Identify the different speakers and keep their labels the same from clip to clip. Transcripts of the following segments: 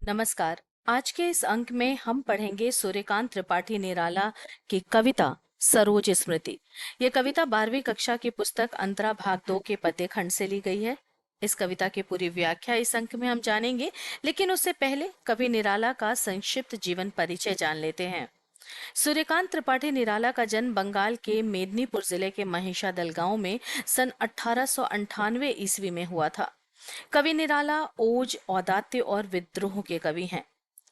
Speaker 1: नमस्कार। आज के इस अंक में हम पढ़ेंगे सूर्यकांत त्रिपाठी निराला की कविता सरोज स्मृति। ये कविता 12वीं कक्षा की पुस्तक अंतरा भाग 2 के पद्य खंड से ली गई है। इस कविता की पूरी व्याख्या इस अंक में हम जानेंगे, लेकिन उससे पहले कवि निराला का संक्षिप्त जीवन परिचय जान लेते हैं। सूर्यकांत त्रिपाठी निराला का जन्म बंगाल के मेदिनीपुर जिले के महिषादल गांव में सन 1898 ईस्वी में हुआ था। कवि निराला ओज, औदात्य और विद्रोह के कवि हैं।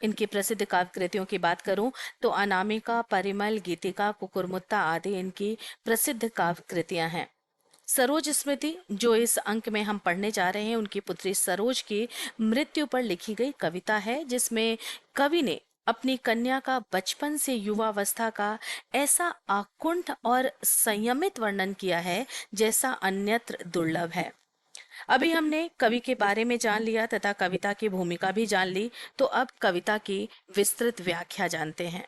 Speaker 1: इनकी प्रसिद्ध काव्य कृतियों की बात करूं तो अनामिका, परिमल, गीतिका, कुकुरमुत्ता आदि इनकी प्रसिद्ध काव्य कृतियां हैं। सरोज स्मृति जो इस अंक में हम पढ़ने जा रहे हैं, उनकी पुत्री सरोज की मृत्यु पर लिखी गई कविता है, जिसमें कवि ने अपनी कन्या का बचपन से युवावस्था का ऐसा आकुंठ और संयमित वर्णन किया है जैसा अन्यत्र दुर्लभ है। अभी हमने कवि के बारे में जान लिया तथा कविता की भूमिका भी जान ली, तो अब कविता की विस्तृत व्याख्या जानते हैं।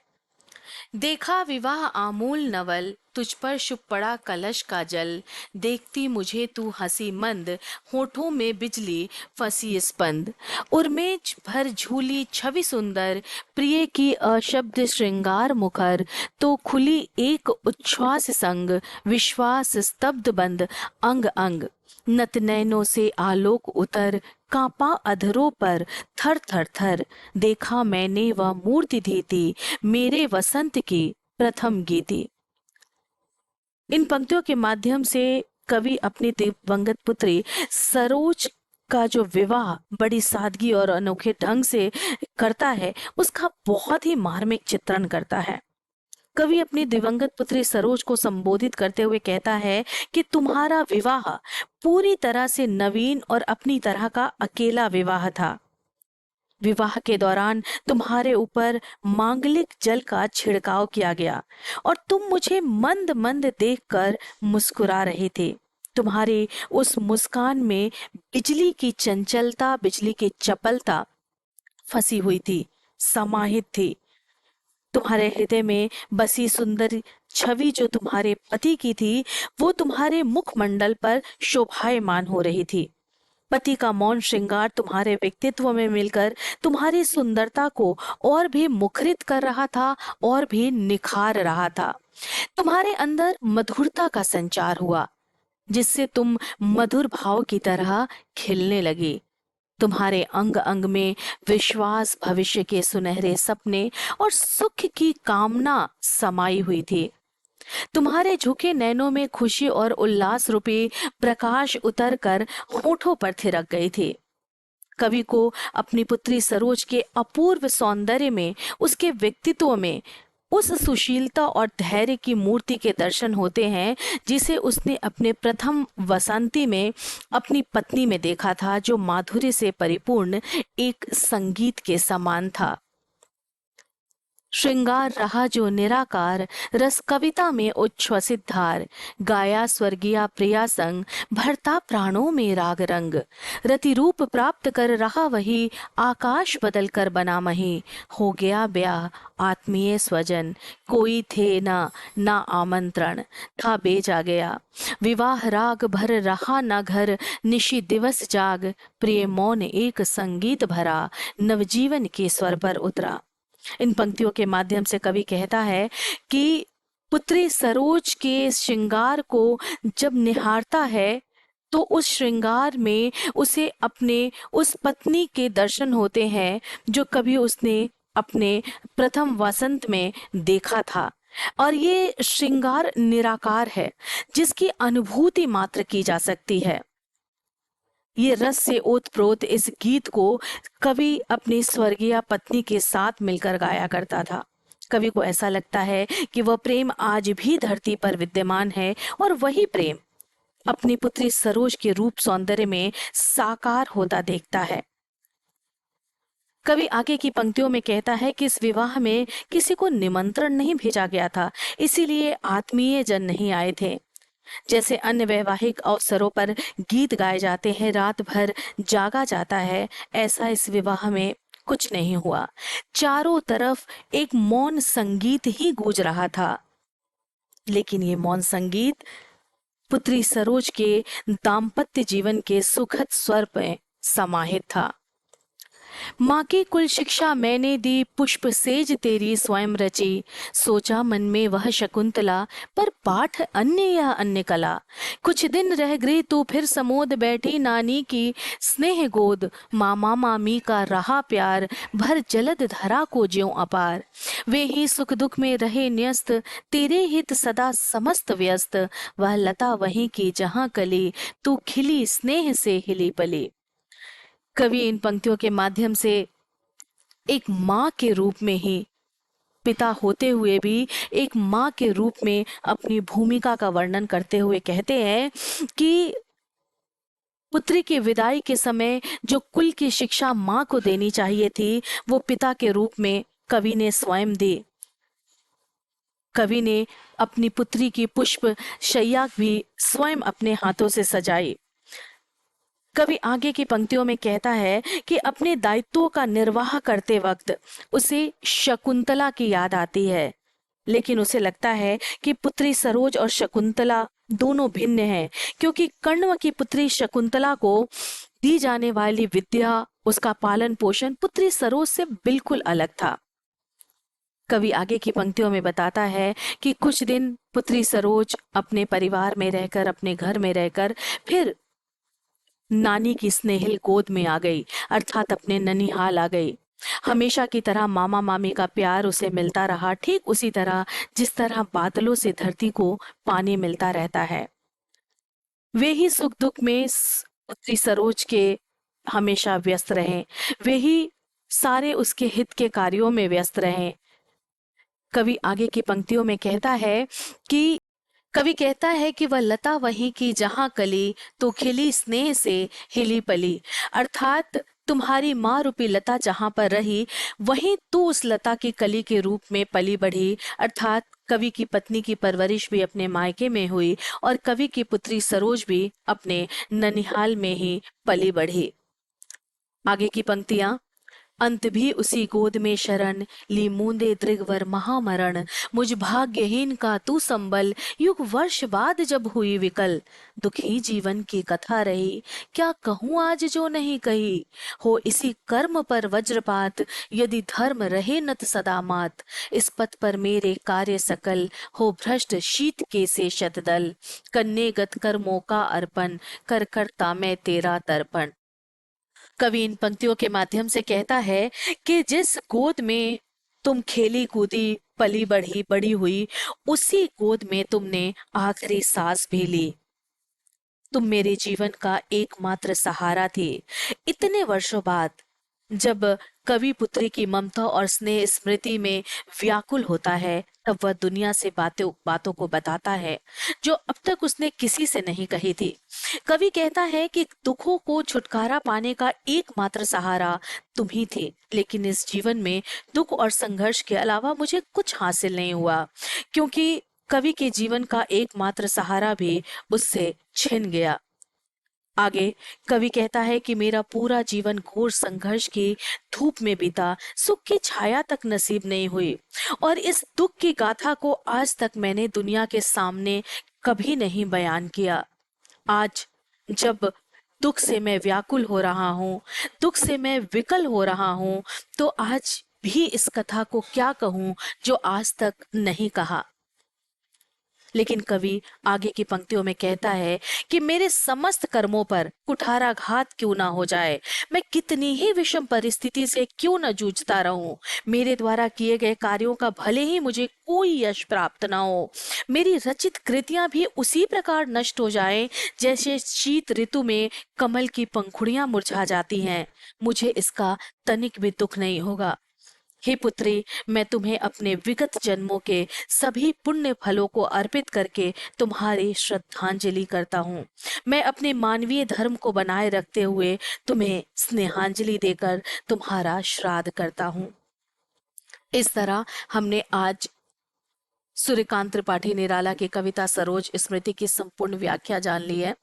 Speaker 1: देखा विवाह आमूल नवल, तुझ पर शुभ पड़ा कलश का जल। देखती मुझे तू हंसी मंद, होठों में बिजली फंसी स्पंद। उर्मेज भर झूली छवि सुंदर, प्रिय की अशब्द श्रृंगार मुखर। तो खुली एक उच्छ्वास संग, विश्वास स्तब्ध बंद अंग अंग। नत नैनों से आलोक उतर, कांपा अधरों पर थर थर थर। देखा मैंने वह मूर्ति धीती, मेरे वसंत की प्रथम गीति। इन पंक्तियों के माध्यम से कवि अपनी दिवंगत पुत्री सरोज का जो विवाह बड़ी सादगी और अनोखे ढंग से करता है, उसका बहुत ही मार्मिक चित्रण करता है। कवि अपनी दिवंगत पुत्री सरोज को संबोधित करते हुए कहता है कि तुम्हारा विवाह पूरी तरह से नवीन और अपनी तरह का अकेला विवाह था। विवाह के दौरान तुम्हारे ऊपर मांगलिक जल का छिड़काव किया गया और तुम मुझे मंद मंद देखकर मुस्कुरा रहे थे। तुम्हारी उस मुस्कान में बिजली की चंचलता, बिजली की चपलता फंसी हुई थी, समाहित थी। तुम्हारे हृदय में बसी सुंदर छवि जो तुम्हारे पति की थी, वो तुम्हारे मुखमंडल पर शोभायमान हो रही थी। पति का मौन श्रृंगार तुम्हारे व्यक्तित्व में मिलकर तुम्हारी सुंदरता को और भी मुखरित कर रहा था और भी निखार रहा था। तुम्हारे अंदर मधुरता का संचार हुआ, जिससे तुम मधुर भाव की तरह खिलने लगी। तुम्हारे अंग अंग में विश्वास, भविष्य के सुनहरे सपने और सुख की कामना समाई हुई थी। तुम्हारे झुके नैनों में खुशी और उल्लास रूपी प्रकाश उतरकर होठों पर थिरक गई थी। कवि को अपनी पुत्री सरोज के अपूर्व सौंदर्य में, उसके व्यक्तित्व में उस सुशीलता और धैर्य की मूर्ति के दर्शन होते हैं जिसे उसने अपने प्रथम वसंती में अपनी पत्नी में देखा था, जो माधुर्य से परिपूर्ण एक संगीत के समान था। श्रृंगार रहा जो निराकार, रस कविता में उच्छ्वसित धार। गाया स्वर्गीय प्रिया संग, भरता प्राणों में राग रंग। रति रूप प्राप्त कर रहा वही, आकाश बदल कर बना मही। हो गया ब्याह आत्मीय स्वजन, कोई थे ना आमंत्रण। था बेजा गया विवाह राग, भर रहा न घर। निशि दिवस जाग, प्रिय मौन एक संगीत भरा। नवजीवन के स्वर पर उतरा। इन पंक्तियों के माध्यम से कवि कहता है कि पुत्री सरोज के श्रृंगार को जब निहारता है तो उस श्रृंगार में उसे अपने उस पत्नी के दर्शन होते हैं जो कभी उसने अपने प्रथम वसंत में देखा था। और ये श्रृंगार निराकार है, जिसकी अनुभूति मात्र की जा सकती है। ये रस से ओतप्रोत इस गीत को कवि अपनी स्वर्गीय पत्नी के साथ मिलकर गाया करता था। कवि को ऐसा लगता है कि वह प्रेम आज भी धरती पर विद्यमान है और वही प्रेम अपनी पुत्री सरोज के रूप सौंदर्य में साकार होता देखता है। कवि आगे की पंक्तियों में कहता है कि इस विवाह में किसी को निमंत्रण नहीं भेजा गया था, इसीलिए आत्मीय जन नहीं आए थे। जैसे अन्य वैवाहिक अवसरों पर गीत गाए जाते हैं, रात भर जागा जाता है, ऐसा इस विवाह में कुछ नहीं हुआ। चारों तरफ एक मौन संगीत ही गूंज रहा था, लेकिन ये मौन संगीत पुत्री सरोज के दाम्पत्य जीवन के सुखद स्वर में समाहित था। माँ की कुल शिक्षा मैंने दी, पुष्प सेज तेरी स्वयं रची। सोचा मन में वह शकुंतला, पर पाठ अन्य या अन्य कला। कुछ दिन रह गई तू फिर समोद बैठी, नानी की स्नेह गोद। मामा मामी का रहा प्यार, भर जलद धरा को ज्यों अपार। वे ही सुख दुख में रहे न्यस्त, तेरे हित सदा समस्त व्यस्त। वह लता वहीं की जहाँ कली, तू खिली स्नेह से हिली पली। कवि इन पंक्तियों के माध्यम से एक माँ के रूप में ही, पिता होते हुए भी एक माँ के रूप में अपनी भूमिका का वर्णन करते हुए कहते हैं कि पुत्री की विदाई के समय जो कुल की शिक्षा माँ को देनी चाहिए थी, वो पिता के रूप में कवि ने स्वयं दी। कवि ने अपनी पुत्री की पुष्प शैया भी स्वयं अपने हाथों से सजाई। कवि आगे की पंक्तियों में कहता है कि अपने दायित्वों का निर्वाह करते वक्त उसे शकुंतला की याद आती है, लेकिन उसे लगता है कि पुत्री सरोज और शकुंतला दोनों भिन्न हैं, क्योंकि कण्व की पुत्री शकुंतला को दी जाने वाली विद्या, उसका पालन पोषण पुत्री सरोज से बिल्कुल अलग था। कवि आगे की पंक्तियों में बताता है कि कुछ दिन पुत्री सरोज अपने परिवार में रहकर, अपने घर में रहकर फिर नानी की स्नेहिल गोद में आ गई, अर्थात अपने ननिहाल आ गई। हमेशा की तरह मामा मामी का प्यार उसे मिलता रहा, ठीक उसी तरह जिस तरह बादलों से धरती को पानी मिलता रहता है। वे ही सुख दुख में पुत्री सरोज के हमेशा व्यस्त रहे, वे ही सारे उसके हित के कार्यों में व्यस्त रहे। कवि आगे की पंक्तियों में कहता है कि कवि कहता है कि वह लता वहीं की जहां कली, तो खिली स्नेह से हिली पली। अर्थात तुम्हारी माँ रूपी लता जहां पर रही, वहीं तू उस लता की कली के रूप में पली बढ़ी। अर्थात कवि की पत्नी की परवरिश भी अपने मायके में हुई और कवि की पुत्री सरोज भी अपने ननिहाल में ही पली बढ़ी। आगे की पंक्तियां, अंत भी उसी गोद में शरण, ली मूंदे दृगवर महामरण। मुझ भाग्यहीन का तू संबल, युग वर्ष बाद जब हुई विकल। दुखी जीवन की कथा रही, क्या कहूँ आज जो नहीं कही। हो इसी कर्म पर वज्रपात, यदि धर्म रहे नत सदा मात। इस पथ पर मेरे कार्य सकल, हो भ्रष्ट शीत के से शतदल। कन्ने गत कर्मों का अर्पण, कर करता मैं तेरा तर्पण। कवि इन पंक्तियों के माध्यम से कहता है कि जिस गोद में तुम खेली कूदी पली बढ़ी बड़ी हुई, उसी गोद में तुमने आखिरी सांस भी ली। तुम मेरे जीवन का एकमात्र सहारा थी। इतने वर्षों बाद जब कवि पुत्री की ममता और स्नेह स्मृति में व्याकुल होता है, तब वह दुनिया से बातों बातों को बताता है जो अब तक उसने किसी से नहीं कही थी। कवि कहता है कि दुखों को छुटकारा पाने का एकमात्र सहारा तुम ही थे, लेकिन इस जीवन में दुख और संघर्ष के अलावा मुझे कुछ हासिल नहीं हुआ, क्योंकि कवि के जीवन का एकमात्र सहारा भी उससे छिन गया। आगे कवि कहता है कि मेरा पूरा जीवन घोर संघर्ष की धूप में बीता, सुख की छाया तक नसीब नहीं हुई, और इस दुख की गाथा को आज तक मैंने दुनिया के सामने कभी नहीं बयान किया। आज जब दुख से मैं व्याकुल हो रहा हूँ, दुख से मैं विकल हो रहा हूँ, तो आज भी इस कथा को क्या कहूँ जो आज तक नहीं कहा। लेकिन कवि आगे की पंक्तियों में कहता है कि मेरे समस्त कर्मों पर कुठाराघात क्यों ना हो जाए, मैं कितनी ही विषम परिस्थिति से क्यों न जूझता रहूं, मेरे द्वारा किए गए कार्यों का भले ही मुझे कोई यश प्राप्त ना हो, मेरी रचित कृतियां भी उसी प्रकार नष्ट हो जाएं जैसे शीत ऋतु में कमल की पंखुड़ियां मुरझा जाती हैं, मुझे इसका तनिक भी दुख नहीं होगा। हे पुत्री, मैं तुम्हें अपने विगत जन्मों के सभी पुण्य फलों को अर्पित करके तुम्हारी श्रद्धांजलि करता हूँ। मैं अपने मानवीय धर्म को बनाए रखते हुए तुम्हें स्नेहांजलि देकर तुम्हारा श्राद्ध करता हूँ। इस तरह हमने आज सूर्यकांत त्रिपाठी निराला की कविता सरोज स्मृति की संपूर्ण व्याख्या जान ली है।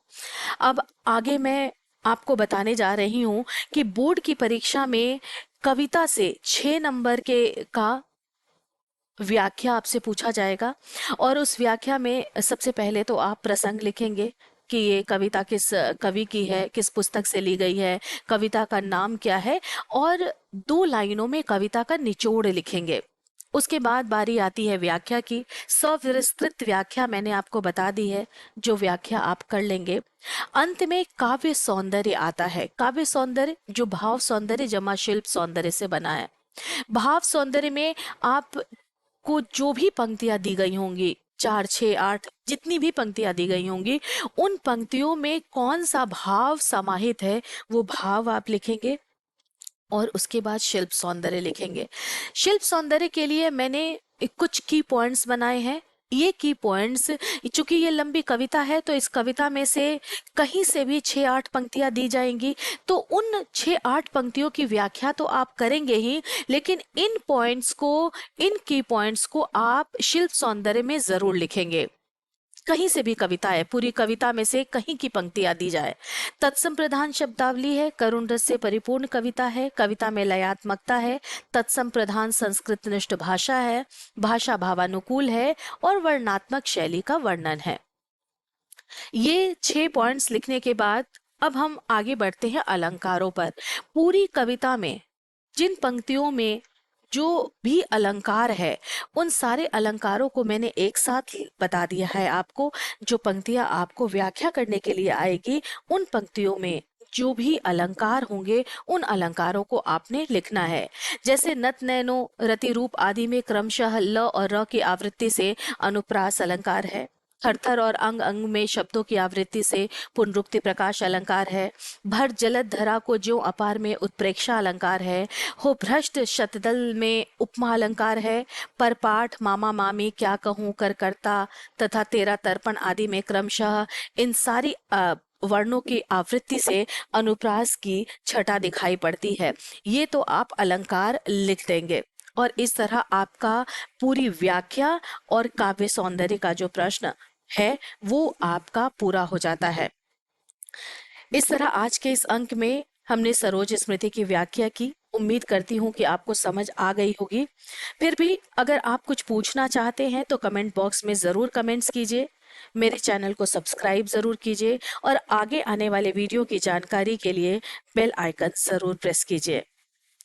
Speaker 1: अब आगे मैं आपको बताने जा रही हूँ कि बोर्ड की परीक्षा में कविता से 6 नंबर के का व्याख्या आपसे पूछा जाएगा, और उस व्याख्या में सबसे पहले तो आप प्रसंग लिखेंगे कि ये कविता किस कवि की है, किस पुस्तक से ली गई है, कविता का नाम क्या है, और 2 लाइनों में कविता का निचोड़ लिखेंगे। उसके बाद बारी आती है व्याख्या की। सविस्तृत व्याख्या मैंने आपको बता दी है, जो व्याख्या आप कर लेंगे। अंत में काव्य सौंदर्य आता है। काव्य सौंदर्य जो भाव सौंदर्य जमा शिल्प सौंदर्य से बना है। भाव सौंदर्य में आप को जो भी पंक्तियां दी गई होंगी, 4, 6, 8 जितनी भी पंक्तियां दी गई होंगी, उन पंक्तियों में कौन सा भाव समाहित है वो भाव आप लिखेंगे, और उसके बाद शिल्प सौंदर्य लिखेंगे। शिल्प सौंदर्य के लिए मैंने कुछ की पॉइंट्स बनाए हैं। ये की पॉइंट्स, चूंकि ये लंबी कविता है तो इस कविता में से कहीं से भी 6, 8 पंक्तियां दी जाएंगी, तो उन 6, 8 पंक्तियों की व्याख्या तो आप करेंगे ही, लेकिन इन पॉइंट्स को, इन की पॉइंट्स को आप शिल्प सौंदर्य में जरूर लिखेंगे। कहीं से भी कविता है, पूरी कविता में से कहीं की पंक्तियां दी जाए। तत्सम प्रधान शब्दावली है, करुण रस से परिपूर्ण कविता है, कविता में लयात्मकता है, तत्सम प्रधान संस्कृत निष्ठ भाषा है, भाषा भावानुकूल है, और वर्णात्मक शैली का वर्णन है। ये 6 पॉइंट्स लिखने के बाद अब हम आगे बढ़ते हैं अलंकारों पर। पूरी कविता में जिन पंक्तियों में जो भी अलंकार है, उन सारे अलंकारों को मैंने एक साथ बता दिया है आपको। जो पंक्तियां आपको व्याख्या करने के लिए आएगी, उन पंक्तियों में जो भी अलंकार होंगे, उन अलंकारों को आपने लिखना है। जैसे नत नैनो रति रूप आदि में क्रमशः ल और र की आवृत्ति से अनुप्रास अलंकार है। थरथर और अंग अंग में शब्दों की आवृत्ति से पुनरुक्ति प्रकाश अलंकार है। भर जलद धरा को ज्यों अपार में उत्प्रेक्षा अलंकार है। हो भ्रष्ट शतदल में उपमा अलंकार है। परपाठ मामा मामी क्या कहूँ कर करता तथा तेरा तर्पण आदि में क्रमशः इन सारी वर्णों की आवृत्ति से अनुप्रास की छटा दिखाई पड़ती है। ये तो आप अलंकार लिख देंगे, और इस तरह आपका पूरी व्याख्या और काव्य सौंदर्य का जो प्रश्न है वो आपका पूरा हो जाता है। इस तरह आज के इस अंक में हमने सरोज स्मृति की व्याख्या की। उम्मीद करती हूँ कि आपको समझ आ गई होगी। फिर भी अगर आप कुछ पूछना चाहते हैं तो कमेंट बॉक्स में ज़रूर कमेंट्स कीजिए। मेरे चैनल को सब्सक्राइब ज़रूर कीजिए, और आगे आने वाले वीडियो की जानकारी के लिए बेल आइकन ज़रूर प्रेस कीजिए।